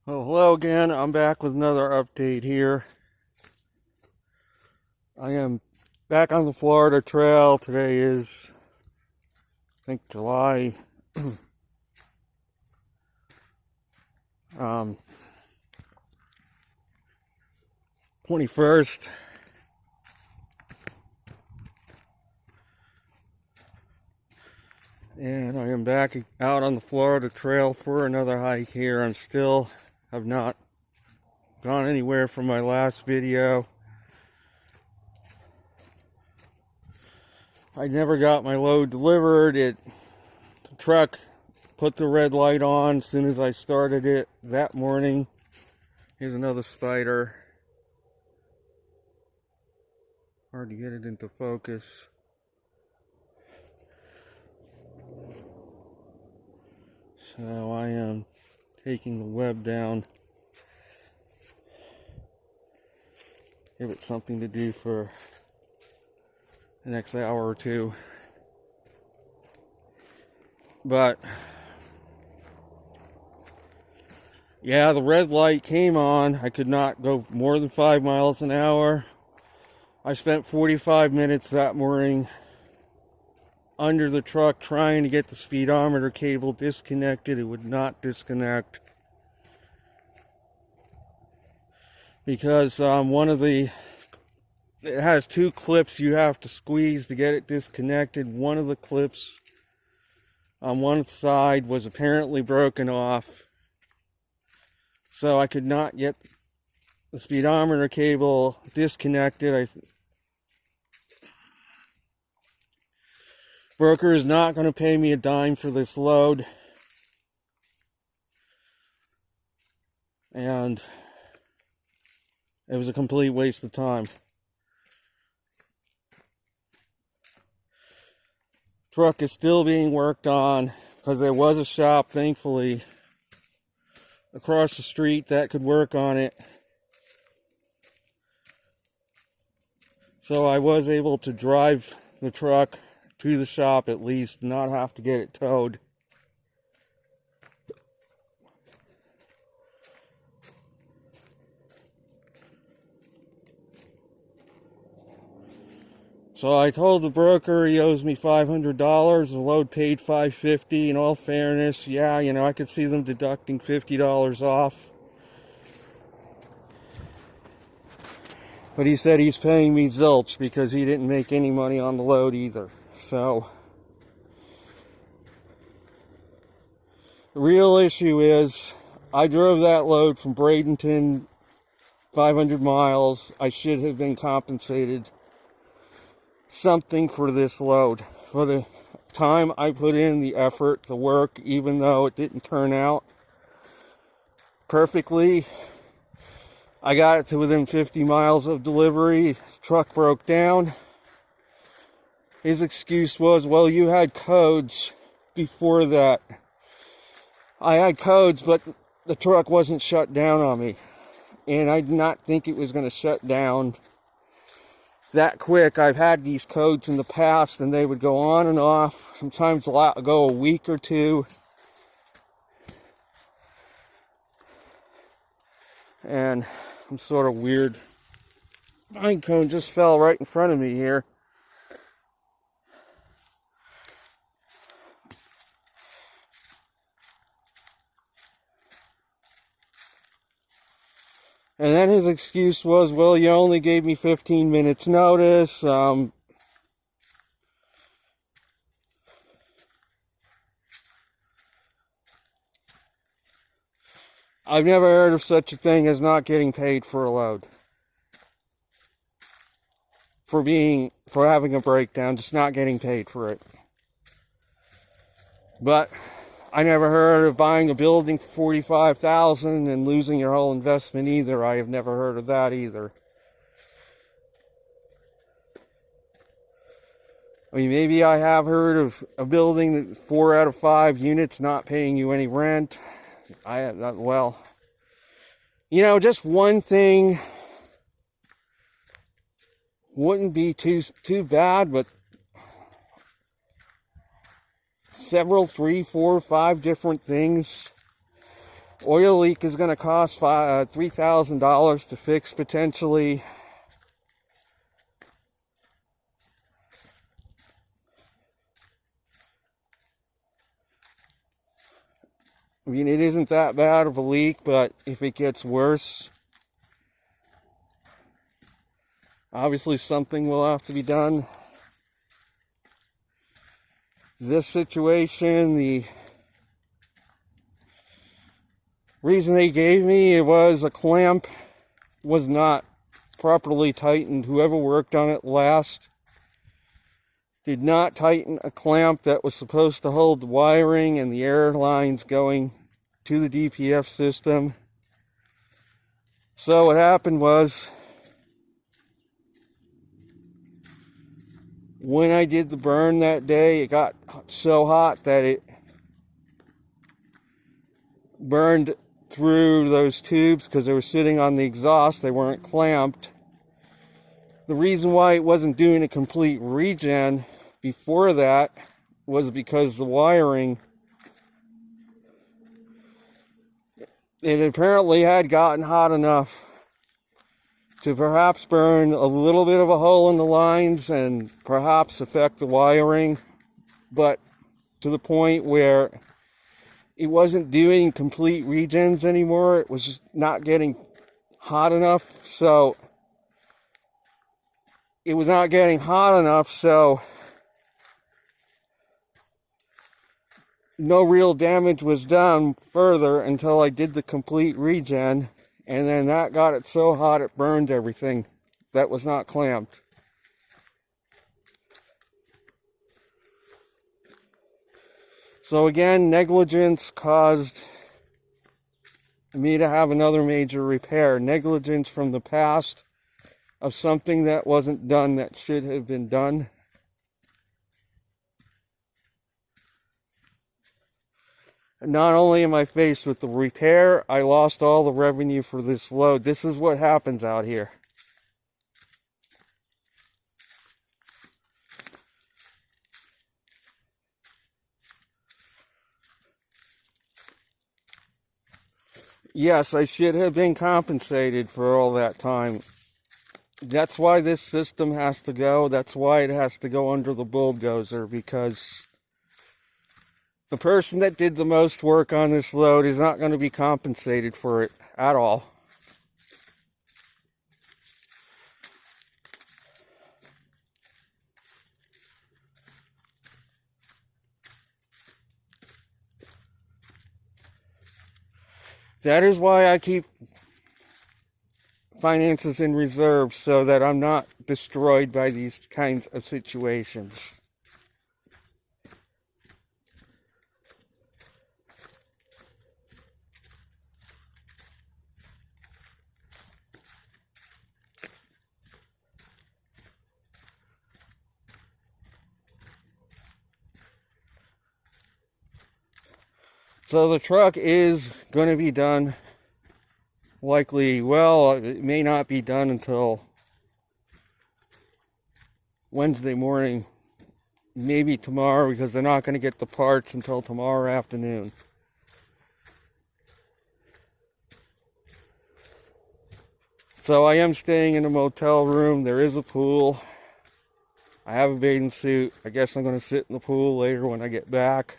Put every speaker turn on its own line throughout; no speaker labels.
Well, hello again. I'm back with another update here. I am back on the Florida Trail. Today is, I think, July 21st. And I am back out on the Florida Trail for another hike here. Have not gone anywhere from my last video. I never got my load delivered. The truck put the red light on as soon as I started it that morning. Here's another spider. Hard to get it into focus. So I am taking the web down. Give it something to do for the next hour or two. But yeah, the red light came on. I could not go more than 5 miles an hour. I spent 45 minutes that morning under the truck trying to get the speedometer cable disconnected. It would not disconnect because it has two clips you have to squeeze to get it disconnected. One of the clips on one side was apparently broken off, so I could not get the speedometer cable disconnected. Broker is not going to pay me a dime for this load, and it was a complete waste of time. Truck is still being worked on because there was a shop, thankfully, across the street that could work on it. So I was able to drive the truck to the shop at least, not have to get it towed. So I told the broker he owes me $500. The load paid $550. In all fairness, yeah, I could see them deducting $50 off. But he said he's paying me zilch because he didn't make any money on the load either. So the real issue is I drove that load from Bradenton 500 miles. I should have been compensated something for this load, for the time I put in, the effort, the work, even though it didn't turn out perfectly. I got it to within 50 miles of delivery. The truck broke down. His excuse was, well, you had codes before that. I had codes, but the truck wasn't shut down on me. And I did not think it was going to shut down that quick. I've had these codes in the past, and they would go on and off. Sometimes go a week or two. And some sort of weird pine cone just fell right in front of me here. And then his excuse was, well, you only gave me 15 minutes notice. I've never heard of such a thing as not getting paid for a load. For having a breakdown, just not getting paid for it. But I never heard of buying a building for $45,000 and losing your whole investment either. I have never heard of that either. I mean, maybe I have heard of a building that 4 out of 5 units not paying you any rent. Just one thing wouldn't be too bad, but several, 3, 4, 5 different things Oil leak is going to cost $3,000 to fix potentially. I mean, it isn't that bad of a leak, but if it gets worse, obviously something will have to be done. This situation, the reason they gave me, it was a clamp was not properly tightened. Whoever worked on it last did not tighten a clamp that was supposed to hold the wiring and the air lines going to the DPF system. So what happened was, when I did the burn that day, it got so hot that it burned through those tubes because they were sitting on the exhaust. They weren't clamped. The reason why it wasn't doing a complete regen before that was because the wiring, it apparently had gotten hot enough to perhaps burn a little bit of a hole in the lines and perhaps affect the wiring, but to the point where it wasn't doing complete regens anymore. It was just not getting hot enough, so no real damage was done further until I did the complete regen, and then that got it so hot it burned everything that was not clamped. So again, negligence caused me to have another major repair. Negligence from the past of something that wasn't done that should have been done. And not only am I faced with the repair, I lost all the revenue for this load. This is what happens out here. Yes, I should have been compensated for all that time. That's why this system has to go. That's why it has to go under the bulldozer, because the person that did the most work on this load is not going to be compensated for it at all. That is why I keep finances in reserve, so that I'm not destroyed by these kinds of situations. So the truck is going to be done likely, well, it may not be done until Wednesday morning, maybe tomorrow, because they're not going to get the parts until tomorrow afternoon. So I am staying in a motel room. There is a pool. I have a bathing suit. I guess I'm going to sit in the pool later when I get back.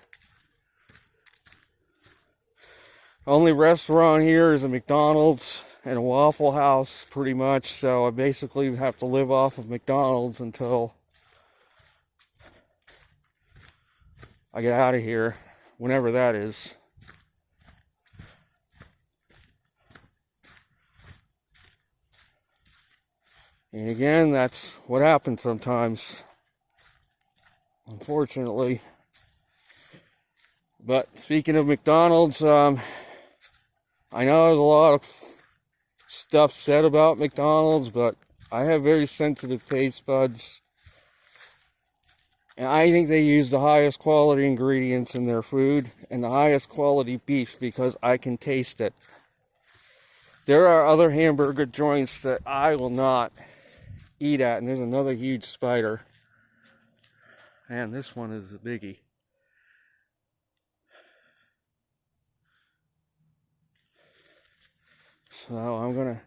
Only restaurant here is a McDonald's and a Waffle House, pretty much. So I basically have to live off of McDonald's until I get out of here, whenever that is. And again, that's what happens sometimes, unfortunately. But speaking of McDonald's, I know there's a lot of stuff said about McDonald's, but I have very sensitive taste buds. And I think they use the highest quality ingredients in their food and the highest quality beef because I can taste it. There are other hamburger joints that I will not eat at, and there's another huge spider. And this one is a biggie. So I'm gonna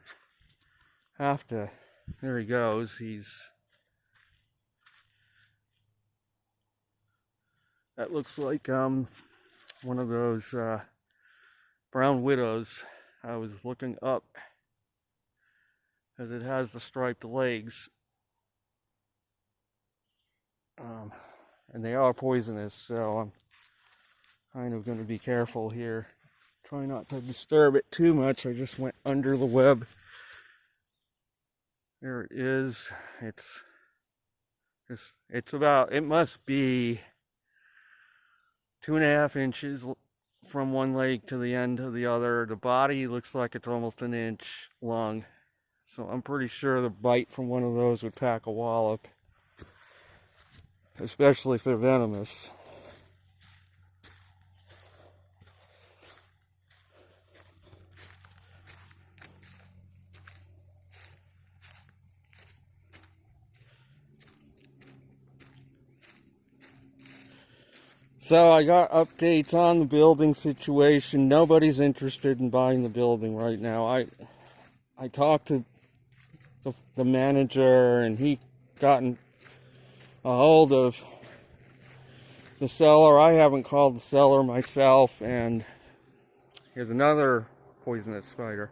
have to, there he goes, that looks like one of those brown widows. I was looking up as it has the striped legs, and they are poisonous, so I'm kind of going to be careful here. Try not to disturb it too much. I just went under the web. There it is. It's about, it must be 2.5 inches from one leg to the end of the other. The body looks like it's almost an inch long. So I'm pretty sure the bite from one of those would pack a wallop, especially if they're venomous. So I got updates on the building situation. Nobody's interested in buying the building right now. I talked to the manager, and he gotten a hold of the seller. I haven't called the seller myself, and here's another poisonous spider.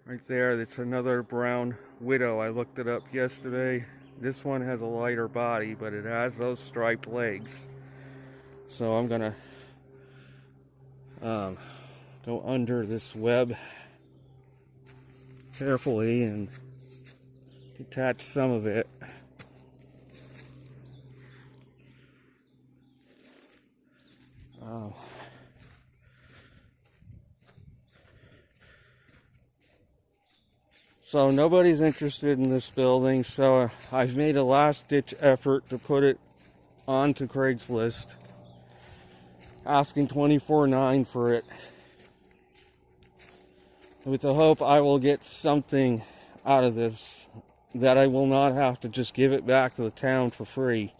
Right there, that's another brown widow. I looked it up yesterday. This one has a lighter body, but it has those striped legs. So I'm gonna go under this web carefully and detach some of it. So nobody's interested in this building, so I've made a last-ditch effort to put it onto Craigslist, asking $24,900 for it, with the hope I will get something out of this, that I will not have to just give it back to the town for free.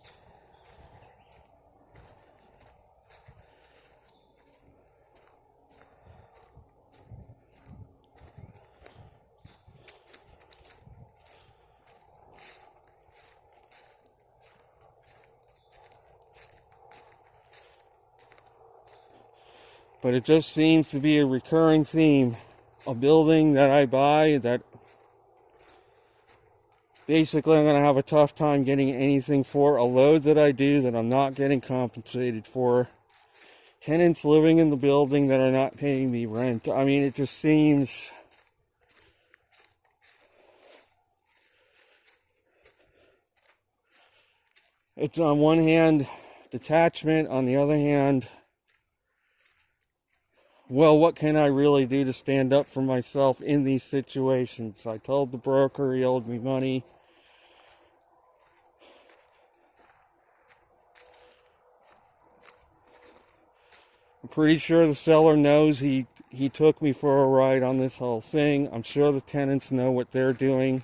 But it just seems to be a recurring theme. A building that I buy that basically I'm going to have a tough time getting anything for. A load that I do that I'm not getting compensated for. Tenants living in the building that are not paying me rent. I mean, it just seems... It's on one hand detachment, on the other hand, well, what can I really do to stand up for myself in these situations? I told the broker he owed me money. I'm pretty sure the seller knows he took me for a ride on this whole thing. I'm sure the tenants know what they're doing.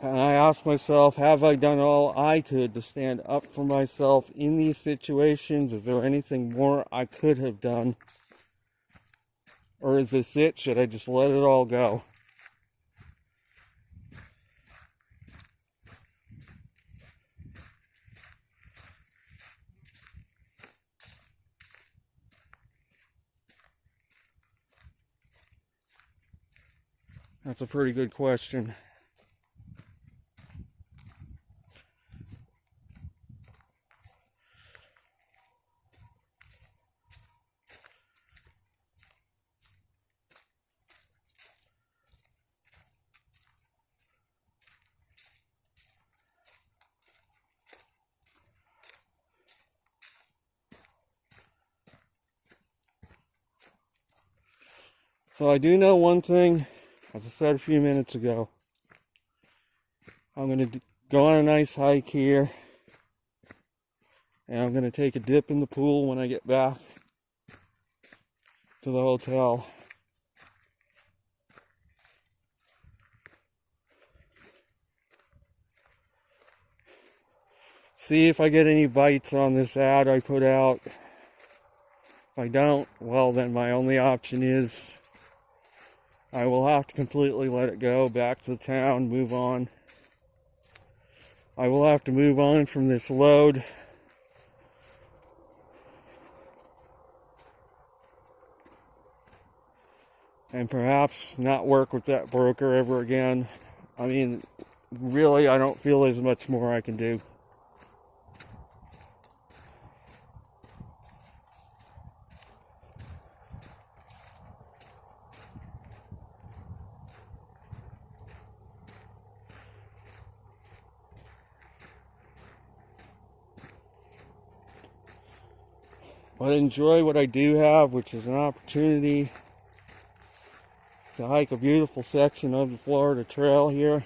And I asked myself, have I done all I could to stand up for myself in these situations? Is there anything more I could have done? Or is this it? Should I just let it all go? That's a pretty good question. So I do know one thing, as I said a few minutes ago. I'm going to go on a nice hike here. And I'm going to take a dip in the pool when I get back to the hotel. see if I get any bites on this ad I put out. If I don't, well, then my only option is I will have to completely let it go, back to the town, move on. I will have to move on from this load. And perhaps not work with that broker ever again. I mean, really, I don't feel there's much more I can do. But enjoy what I do have, which is an opportunity to hike a beautiful section of the Florida Trail here.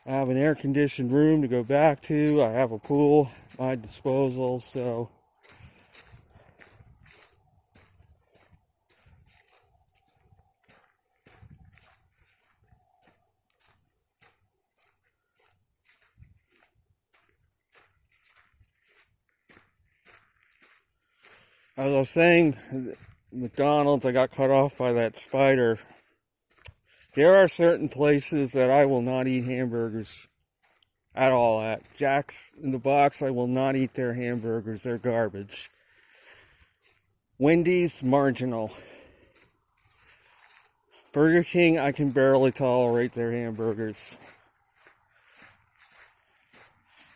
I have an air-conditioned room to go back to. I have a pool at my disposal, so as I was saying, McDonald's, I got cut off by that spider. There are certain places that I will not eat hamburgers at all at. Jack's in the Box, I will not eat their hamburgers. They're garbage. Wendy's, marginal. Burger King, I can barely tolerate their hamburgers.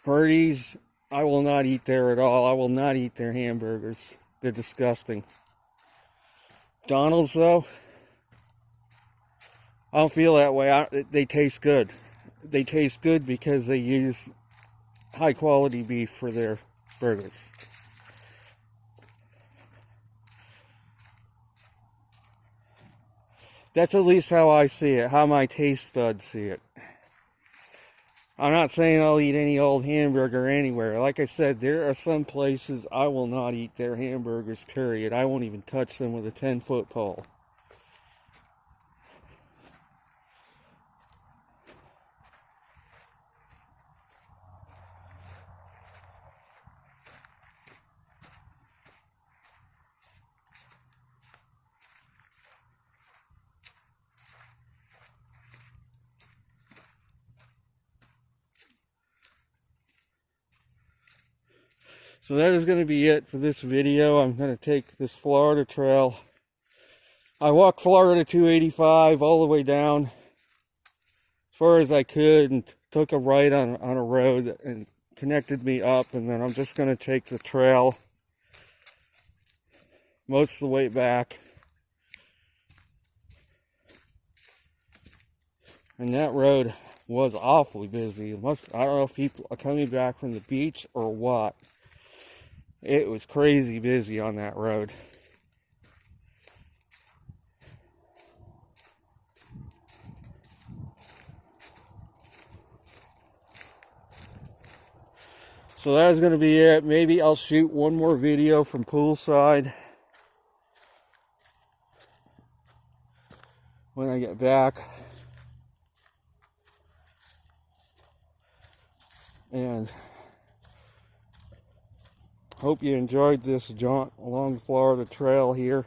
Birdie's, I will not eat there at all. I will not eat their hamburgers. They're disgusting. McDonald's, though, I don't feel that way. They taste good. They taste good because they use high quality beef for their burgers. That's at least how I see it, how my taste buds see it. I'm not saying I'll eat any old hamburger anywhere. Like I said, there are some places I will not eat their hamburgers, period. I won't even touch them with a 10-foot pole. So that is going to be it for this video. I'm going to take this Florida Trail. I walked Florida 285 all the way down as far as I could and took a right on a road and connected me up, and then I'm just going to take the trail most of the way back. And that road was awfully busy. I don't know if people are coming back from the beach or what. It was crazy busy on that road. So that is going to be it. Maybe I'll shoot one more video from poolside when I get back. And hope you enjoyed this jaunt along the Florida Trail here.